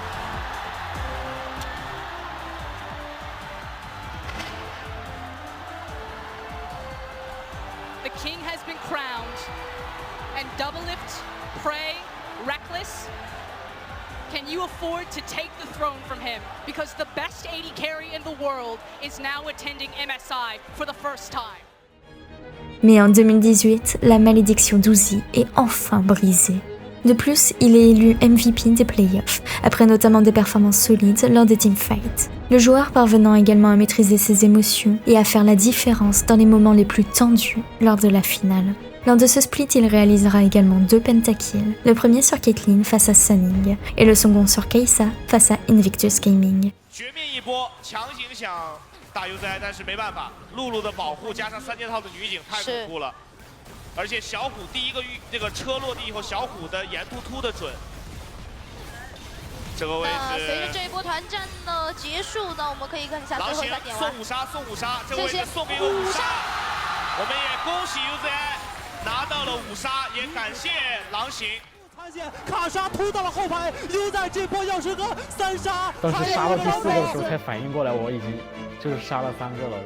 The king has been crowned, and Doublelift, Prey, Reckless, can you afford to take the throne from him? Because the best AD carry in the world is now attending MSI for the first time. Mais en 2018, la malédiction d'Uzi est enfin brisée. De plus, il est élu MVP des playoffs, après notamment des performances solides lors des teamfights. Le joueur parvenant également à maîtriser ses émotions et à faire la différence dans les moments les plus tendus lors de la finale. Lors de ce split, il réalisera également 2 pentakills, le premier sur Caitlyn face à Sunning, et le second sur Kai'Sa face à Invictus Gaming. 大 UZI， 但是没办法，露露的保护加上3件套的女警太恐怖了，而且小虎第一个这个车落地以后，小虎的眼突突的准。这个位置。随着这一波团战的结束呢，我们可以看一下最后3点。送5杀，送5杀，这个位置送给5杀。我们也恭喜 UZI 拿到了5杀，也感谢狼行。 卡莎突到了后排，又在这波要是个3杀。当时杀到第4个的时候才反应过来，我已经就是杀了3个了。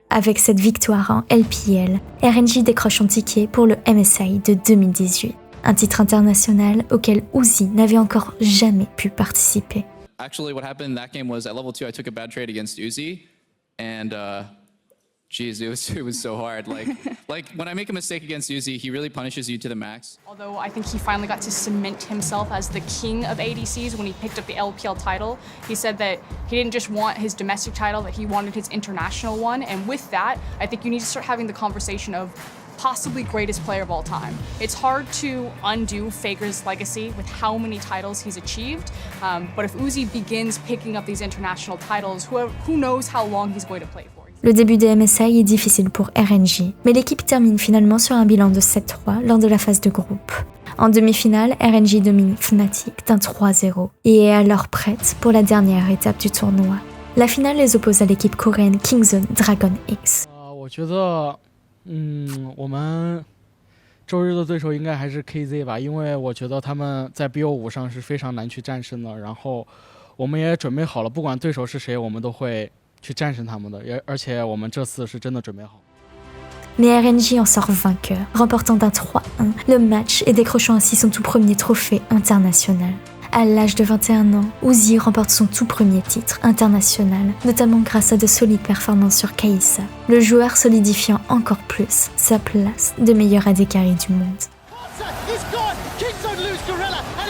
Avec cette victoire en LPL, RNG décroche son ticket pour le MSI de 2018, un titre international auquel Uzi n'avait encore jamais pu participer. Actually, what happened in that game was at level 2, I took a bad trade against Uzi. And geez, it was so hard. Like when I make a mistake against Uzi, he really punishes you to the max. Although I think he finally got to cement himself as the king of ADCs when he picked up the LPL title. He said that he didn't just want his domestic title, that he wanted his international one. And with that, I think you need to start having the conversation of possibly greatest player of all time. It's hard to undo Faker's legacy with how many titles he's achieved, but if Uzi begins picking up these international titles, who knows how long he's going to play for. Le début des MSI est difficile pour RNG, mais l'équipe termine finalement sur un bilan de 7-3 lors de la phase de groupe. En demi-finale, RNG domine Fnatic d'un 3-0 et est alors prête pour la dernière étape du tournoi. La finale les oppose à l'équipe coréenne Kingzone Dragon X. 我们周日的对手应该还是 KZ 吧，因为我觉得他们在 BO5 上是非常难去战胜的。然后我们也准备好了，不管对手是谁，我们都会去战胜他们的。而且我们这次是真的准备好。Mais RNG en sort vainqueur, remportant d'un 3-1 le match et décrochant ainsi son tout premier trophée international. À l'âge de 21 ans, Uzi remporte son tout premier titre international, notamment grâce à de solides performances sur Kai'Sa, le joueur solidifiant encore plus sa place de meilleur AD carry du monde.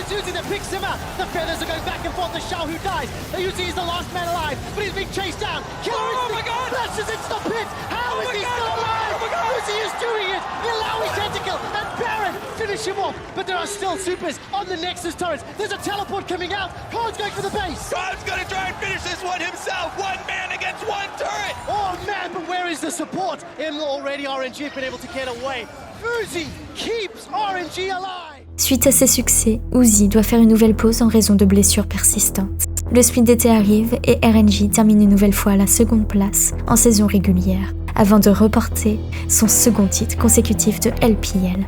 Uzi that picks him up. The feathers are going back and forth to Shao, who dies. Uzi is the last man alive, but he's being chased down. Killer instinct flashes into the pit. How is he still alive? Uzi is doing it. Ilaoi tentacle and Baron finish him off. But there are still supers on the Nexus turrets. There's a teleport coming out. Khan's going for the base. Khan's going to try and finish this one himself. One man against one turret. Oh man, but where is the support? And already RNG have been able to get away. Uzi keeps RNG alive. Suite à ses succès, Uzi doit faire une nouvelle pause en raison de blessures persistantes. Le split d'été arrive et RNG termine une nouvelle fois à la seconde place en saison régulière, avant de reporter son second titre consécutif de LPL.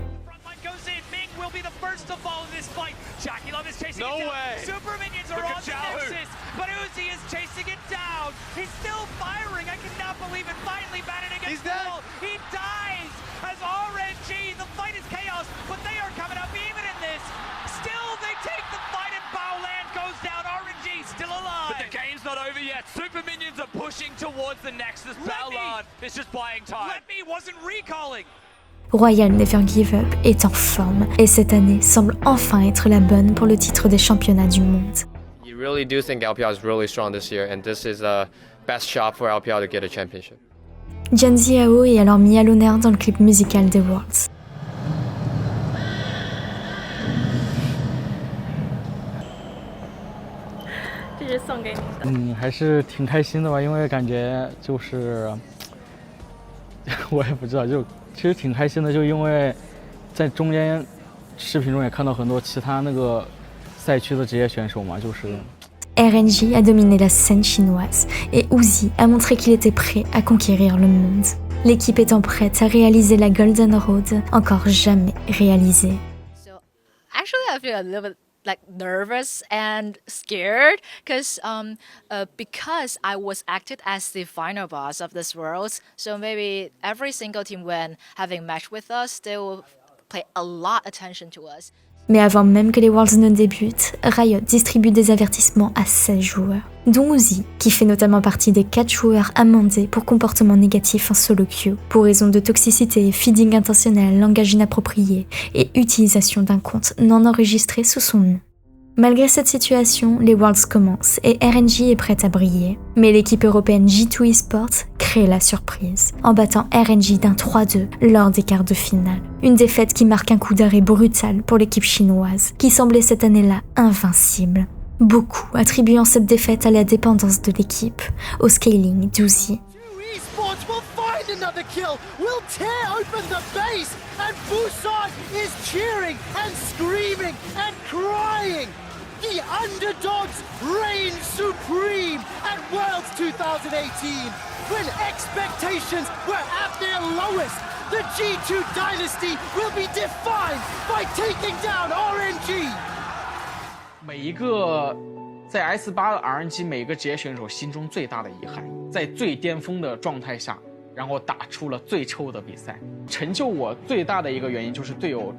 The fight is chaos, but they are coming up even in this. Still, they take the fight and bow Super minions are pushing towards the Nexus. Balan is just buying time. Let me wasn't recalling. Royal Never Give Up est en forme et cette année semble enfin être la bonne pour le titre des championnats du monde. You really do think LPL is really strong this year and this is the best shot for LPL to get a championship. Jian Ziao est alors mis à l'honneur dans le clip musical des Worlds.还是挺开心的吧，因为感觉就是我也不知道，就其实挺开心的，就因为在中间视频中也看到很多其他那个赛区的职业选手嘛，就是。RNG a dominé la scène chinoise et Uzi a montré qu'il était prêt à conquérir le monde. L'équipe étant prête à réaliser la Golden Road encore jamais réalisée. Actually, I feel a little bit like nervous and scared because I was acted as the final boss of this world. So maybe every single team when having match with us, they will pay a lot attention to us. Mais avant même que les Worlds ne débutent, Riot distribue des avertissements à 16 joueurs, dont Uzi, qui fait notamment partie des 4 joueurs amendés pour comportement négatif en solo queue, pour raison de toxicité, feeding intentionnel, langage inapproprié et utilisation d'un compte non enregistré sous son nom. Malgré cette situation, les Worlds commencent et RNG est prête à briller. Mais l'équipe européenne G2 Esports crée la surprise, en battant RNG d'un 3-2 lors des quarts de finale. Une défaite qui marque un coup d'arrêt brutal pour l'équipe chinoise, qui semblait cette année-là invincible. Beaucoup attribuant cette défaite à la dépendance de l'équipe, au scaling d'Uzi. Another kill will tear open the base, and Busan is cheering and screaming and crying. The underdogs reign supreme at Worlds 2018. When expectations were at their lowest, the G2 dynasty will be defined by taking down RNG. 每一个在 S8的 RNG 每个职业选手心中最大的遗憾，在最巅峰的状态下。然后打出了最臭的比赛，成就我最大的一个原因就是队友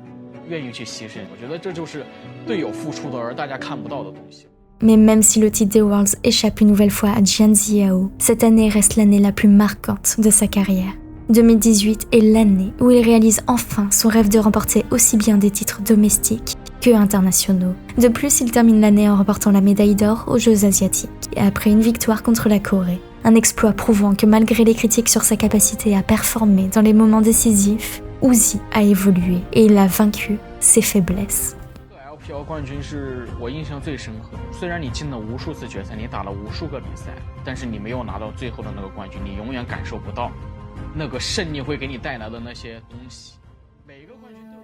愿意去牺牲，我觉得这就是队友付出的而大家看不到的东西。Mais même si le titre des Worlds échappe une nouvelle fois à Jian Ziao, cette année reste l'année la plus marquante de sa carrière. 2018 est l'année où il réalise enfin son rêve de remporter aussi bien des titres domestiques que internationaux. De plus, il termine l'année en remportant la médaille d'or aux Jeux asiatiques, après une victoire contre la Corée. Un exploit prouvant que malgré les critiques sur sa capacité à performer dans les moments décisifs, Uzi a évolué et il a vaincu ses faiblesses. LPL 冠军是我印象最深刻的。虽然你进了无数次决赛，你打了无数个比赛，但是你没有拿到最后的那个冠军，你永远感受不到那个胜利会给你带来的那些东西。每个冠军都有。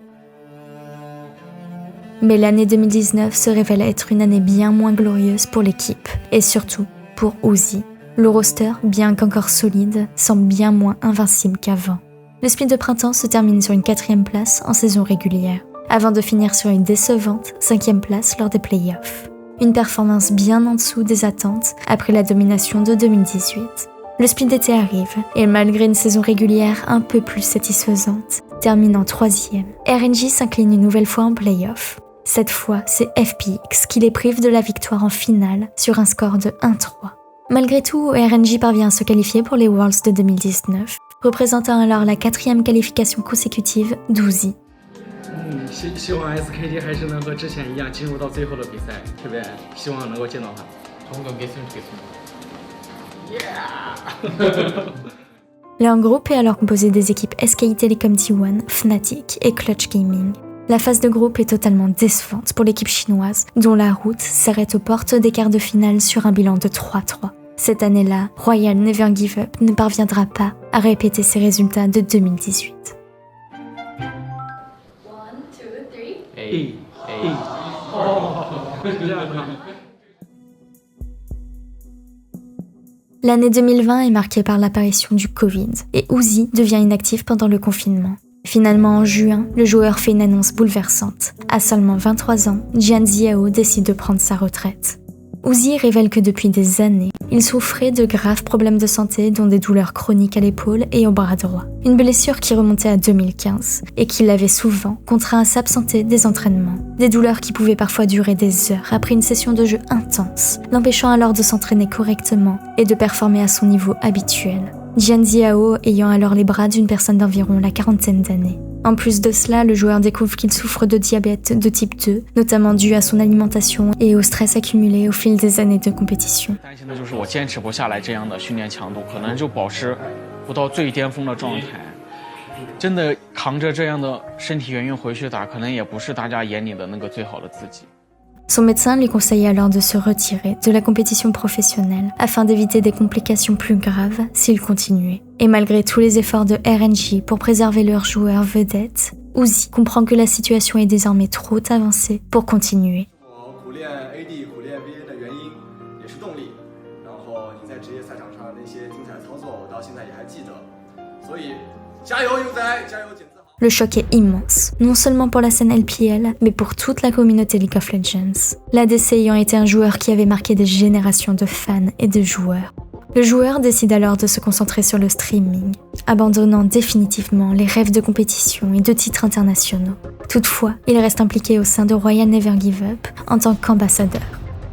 Mais l'année 2019 se révèle être une année bien moins glorieuse pour l'équipe, et surtout pour Uzi. Le roster, bien qu'encore solide, semble bien moins invincible qu'avant. Le split de printemps se termine sur une 4e place en saison régulière, avant de finir sur une décevante 5e place lors des playoffs. Une performance bien en dessous des attentes après la domination de 2018. Le split d'été arrive, et malgré une saison régulière un peu plus satisfaisante, termine en 3e. RNG s'incline une nouvelle fois en playoff. Cette fois, c'est FPX qui les prive de la victoire en finale sur un score de 1-3. Malgré tout, RNG parvient à se qualifier pour les Worlds de 2019, représentant alors la 4e qualification consécutive d'Uzi. 希望 SKT 还是能和之前一样进入到最后的比赛，特别希望能够见到他。Leur groupe est alors composé des équipes SKI Telecom T1, Fnatic et Clutch Gaming. La phase de groupe est totalement décevante pour l'équipe chinoise, dont la route s'arrête aux portes des quarts de finale sur un bilan de 3-3. Cette année-là, Royal Never Give Up ne parviendra pas à répéter ses résultats de 2018. L'année 2020 est marquée par l'apparition du Covid et Uzi devient inactif pendant le confinement. Finalement, en juin, le joueur fait une annonce bouleversante. À seulement 23 ans, Jian Ziao décide de prendre sa retraite. Uzi révèle que depuis des années, il souffrait de graves problèmes de santé dont des douleurs chroniques à l'épaule et au bras droit. Une blessure qui remontait à 2015 et qui l'avait souvent contraint à s'absenter des entraînements. Des douleurs qui pouvaient parfois durer des heures après une session de jeu intense, l'empêchant alors de s'entraîner correctement et de performer à son niveau habituel. Jian Xiao ayant alors les bras d'une personne d'environ la quarantaine d'années. En plus de cela, le joueur découvre qu'il souffre de diabète de type 2, notamment dû à son alimentation et au stress accumulé au fil des années de compétition. 担心的就是我坚持不下来这样的训练强度，可能就保持不到最巅峰的状态。真的扛着这样的身体原因回去打，可能也不是大家眼里的那个最好的自己。 Son médecin lui conseille alors de se retirer de la compétition professionnelle afin d'éviter des complications plus graves s'il continuait. Et malgré tous les efforts de RNG pour préserver leur joueur vedette, Uzi comprend que la situation est désormais trop avancée pour continuer. 苦练 AD 苦练 VA 的原因也是动力，然后你在职业赛场上那些精彩操作，我到现在也还记得，所以加油牛仔，加油简自豪。 Le choc est immense, non seulement pour la scène LPL, mais pour toute la communauté League of Legends. L'ADC ayant été un joueur qui avait marqué des générations de fans et de joueurs. Le joueur décide alors de se concentrer sur le streaming, abandonnant définitivement les rêves de compétition et de titres internationaux. Toutefois, il reste impliqué au sein de Royal Never Give Up en tant qu'ambassadeur.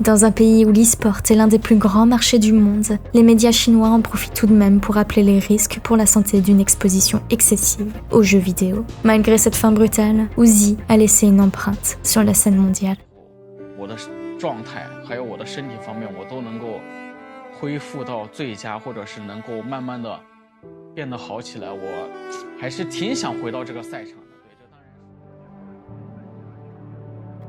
Dans un pays où l'e-sport est l'un des plus grands marchés du monde, les médias chinois en profitent tout de même pour rappeler les risques pour la santé d'une exposition excessive aux jeux vidéo. Malgré cette fin brutale, Uzi a laissé une empreinte sur la scène mondiale. 我的状态还有我的身体方面，我都能够恢复到最佳，或者是能够慢慢的变得好起来。我还是挺想回到这个赛场。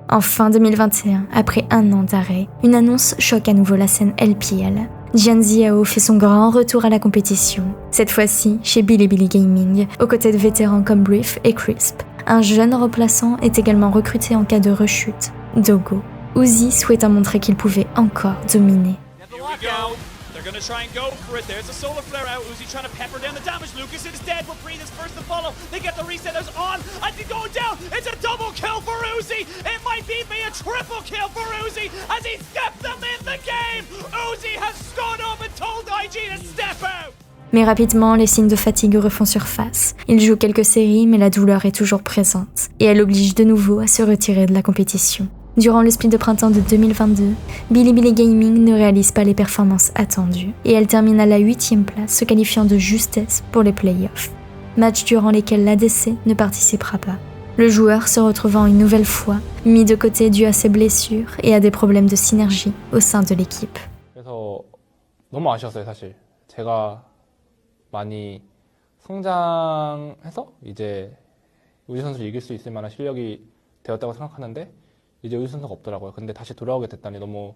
En fin 2021, après un an d'arrêt, une annonce choque à nouveau la scène LPL. Jian Xiao fait son grand retour à la compétition, cette fois-ci chez Bilibili Gaming, aux côtés de vétérans comme Brief et Crisp. Un jeune remplaçant est également recruté en cas de rechute, Dogo. Uzi souhaitant montrer qu'il pouvait encore dominer. They're going to try and go for it. There's a solar flare out. Uzi trying to pepper down the damage. Lucas is dead, but Breathe is first to follow. They get the resetters on. I think going down. It's a double kill for Uzi. It might be a triple kill for Uzi as he stepped them in the game. Uzi has stood up and told IG to step out. Mais rapidement, les signes de fatigue refont surface. Il joue quelques séries, mais la douleur est toujours présente. Et elle l'oblige de nouveau à se retirer de la compétition. Durant le split de printemps de 2022, Bilibili Gaming ne réalise pas les performances attendues et elle termine à la 8e place, se qualifiant de justesse pour les playoffs. Match durant lesquels l'ADC ne participera pas. Le joueur se retrouvant une nouvelle fois mis de côté dû à ses blessures et à des problèmes de synergie au sein de l'équipe. 그래서 너무 아쉬웠어요, 사실. 제가 많이 성장해서 이제 우지 선수를 이길 수 있을 만한 실력이 되었다고 생각하는데 이제 우지 선수가 없더라고요. 근데 다시 돌아오게 됐다니 너무.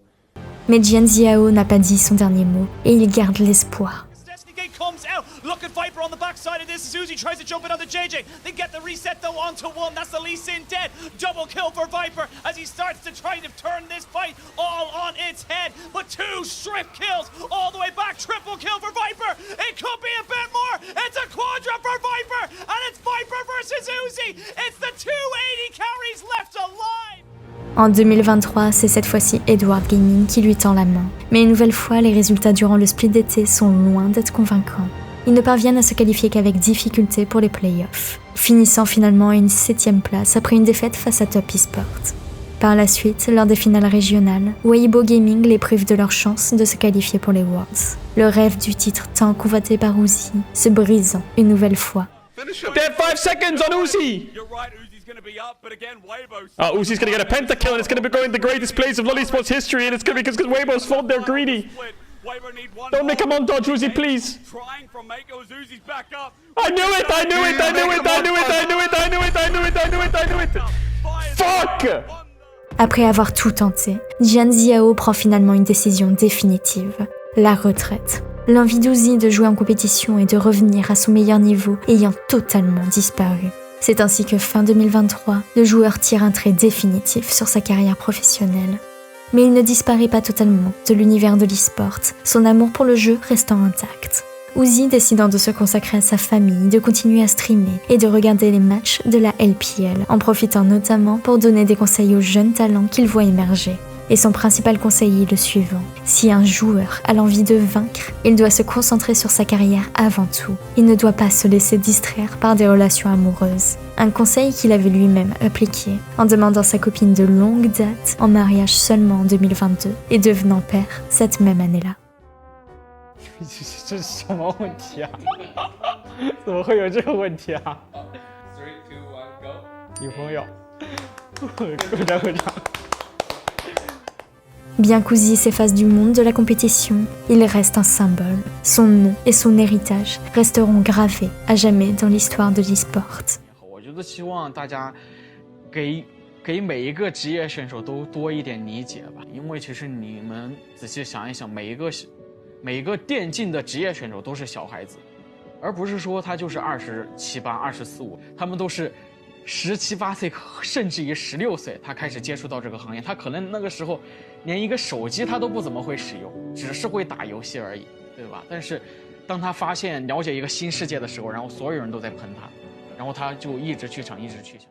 Mais Jian Xiao n'a pas dit son dernier mot et il garde l'espoir. Comes out. Look at Viper on the backside of this. Uzi tries to jump in on the JJ. They get the reset though onto one. That's the Lee Sin dead. Double kill for Viper as he starts to try to turn this fight all on its head. But 2 strip kills all the way back. Triple kill for Viper. It could be a bit more. It's a quadra for Viper. And it's Viper versus Uzi. It's the 280 carries left alive. En 2023, c'est cette fois-ci Edward Gaming qui lui tend la main. Mais une nouvelle fois, les résultats durant le split d'été sont loin d'être convaincants. Ils ne parviennent à se qualifier qu'avec difficulté pour les playoffs, finissant finalement à une 7e place après une défaite face à Top Esport. Par la suite, lors des finales régionales, Weibo Gaming les prive de leur chance de se qualifier pour les Worlds. Le rêve du titre tant convoité par Uzi se brisant une nouvelle fois. Dead 5 seconds on Uzi! Uzi's gonna get a pentakill and it's gonna be going the greatest plays of LoL Esports history, and it's gonna be because Weibo's fault, they're greedy. Don't make a montage, Uzi, please. I knew it! Fuck! Après avoir tout tenté, Jian Xiao prend finalement une décision définitive, la retraite. L'envie d'Uzi de jouer en compétition et de revenir à son meilleur niveau ayant totalement disparu. C'est ainsi que fin 2023, le joueur tire un trait définitif sur sa carrière professionnelle. Mais il ne disparaît pas totalement de l'univers de l'e-sport, son amour pour le jeu restant intact. Uzi décidant de se consacrer à sa famille, de continuer à streamer et de regarder les matchs de la LPL, en profitant notamment pour donner des conseils aux jeunes talents qu'il voit émerger. Et son principal conseil est le suivant. Si un joueur a l'envie de vaincre, il doit se concentrer sur sa carrière avant tout. Il ne doit pas se laisser distraire par des relations amoureuses. Un conseil qu'il avait lui-même appliqué en demandant sa copine de longue date en mariage seulement en 2022 et devenant père cette même année-là. 这是什么问题啊？怎么会有这个问题啊？ 3, 2, 1, go. 女朋友，鼓掌鼓掌。 Bien qu'Uzi s'efface du monde de la compétition, il reste un symbole. Son nom et son héritage resteront gravés à jamais dans l'histoire de l'e-sport. 我觉得希望大家给每一个职业选手都多一点理解吧，因为其实你们仔细想一想，每一个电竞的职业选手都是小孩子，而不是说他就是27、8、24、5，他们都是17、18岁，甚至于16岁，他开始接触到这个行业，他可能那个时候连一个手机他都不怎么会使用，只是会打游戏而已，对吧？但是当他发现了解一个新世界的时候，然后所有人都在喷他，然后他就一直去抢，一直去抢。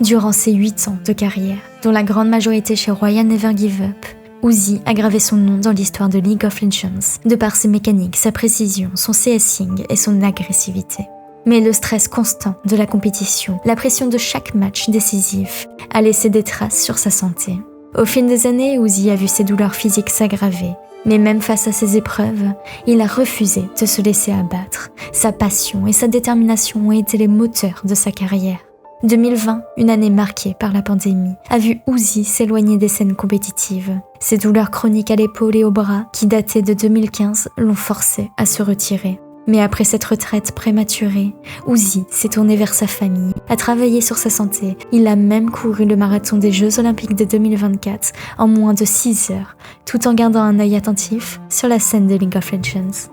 Durant ses 8 ans de carrière, dont la grande majorité chez Royal Never Give Up, Uzi a gravé son nom dans l'histoire de League of Legends, de par ses mécaniques, sa précision, son CSing et son agressivité. Mais le stress constant de la compétition, la pression de chaque match décisif, a laissé des traces sur sa santé. Au fil des années, Uzi a vu ses douleurs physiques s'aggraver. Mais même face à ces épreuves, il a refusé de se laisser abattre. Sa passion et sa détermination ont été les moteurs de sa carrière. 2020, une année marquée par la pandémie, a vu Uzi s'éloigner des scènes compétitives. Ses douleurs chroniques à l'épaule et au bras, qui dataient de 2015, l'ont forcé à se retirer. Mais après cette retraite prématurée, Uzi s'est tourné vers sa famille, a travaillé sur sa santé. Il a même couru le marathon des Jeux Olympiques de 2024 en moins de 6 heures, tout en gardant un œil attentif sur la scène de League of Legends.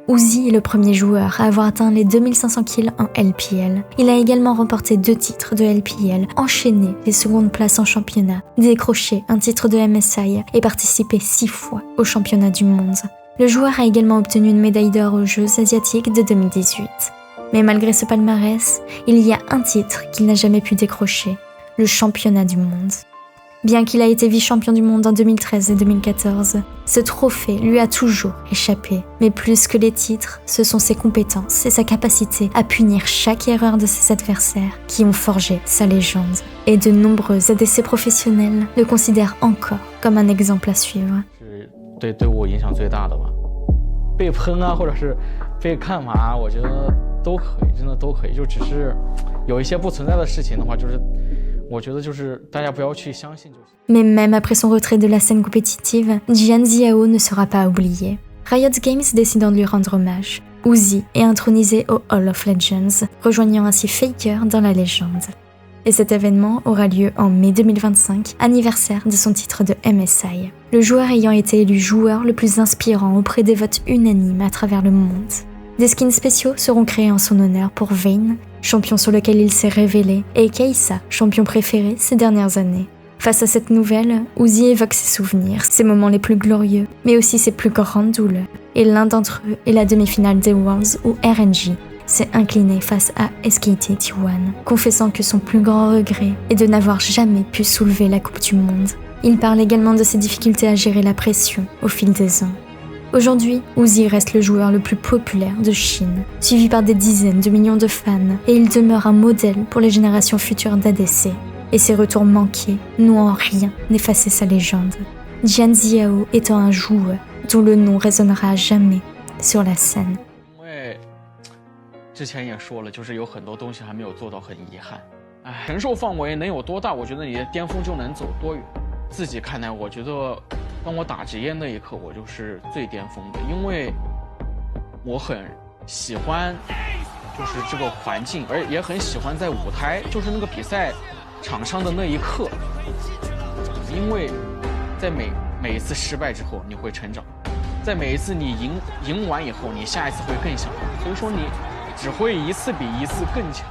Uzi est le premier joueur à avoir atteint les 2500 kills en LPL. Il a également remporté 2 titres de LPL, enchaîné les secondes places en championnat, décroché un titre de MSI et participé 6 fois au championnat du monde. Le joueur a également obtenu une médaille d'or aux Jeux asiatiques de 2018. Mais malgré ce palmarès, il y a un titre qu'il n'a jamais pu décrocher, le championnat du monde. Bien qu'il a été vice-champion du monde en 2013 et 2014, ce trophée lui a toujours échappé. Mais plus que les titres, ce sont ses compétences et sa capacité à punir chaque erreur de ses adversaires qui ont forgé sa légende. Et de nombreux ADC professionnels le considèrent encore comme un exemple à suivre. 对我影响最大的吧，被喷啊，或者是被干嘛，我觉得都可以，真的都可以，就只是有一些不存在的事情的话，就是我觉得就是大家不要去相信就行。Mais même après son retrait de la scène compétitive, Jian Ziao ne sera pas oublié. Riot Games décidant de lui rendre hommage. Uzi est intronisé au Hall of Legends, rejoignant ainsi Faker dans la légende. Et cet événement aura lieu en mai 2025, anniversaire de son titre de MSI. Le joueur ayant été élu joueur le plus inspirant auprès des votes unanimes à travers le monde. Des skins spéciaux seront créés en son honneur pour Vayne, champion sur lequel il s'est révélé, et Kai'Sa, champion préféré ces dernières années. Face à cette nouvelle, Uzi évoque ses souvenirs, ses moments les plus glorieux, mais aussi ses plus grandes douleurs. Et l'un d'entre eux est la demi-finale des Worlds où RNG s'est incliné face à SKT T1, confessant que son plus grand regret est de n'avoir jamais pu soulever la Coupe du Monde. Il parle également de ses difficultés à gérer la pression au fil des ans. Aujourd'hui, Uzi reste le joueur le plus populaire de Chine, suivi par des dizaines de millions de fans, et il demeure un modèle pour les générations futures d'ADC. Et ses retours manqués n'ont en rien effacé sa légende. Jian Ziao étant un joueur dont le nom résonnera à jamais sur la scène. 之前也说了，就是有很多东西还没有做到，很遗憾。承受范围能有多大？我觉得你的巅峰就能走多远。自己看来，我觉得当我打职业那一刻，我就是最巅峰的，因为我很喜欢就是这个环境，而也很喜欢在舞台，就是那个比赛场上的那一刻。因为在每一次失败之后，你会成长；在每一次你赢完以后，你下一次会更想。所以说你只会一次比一次更强。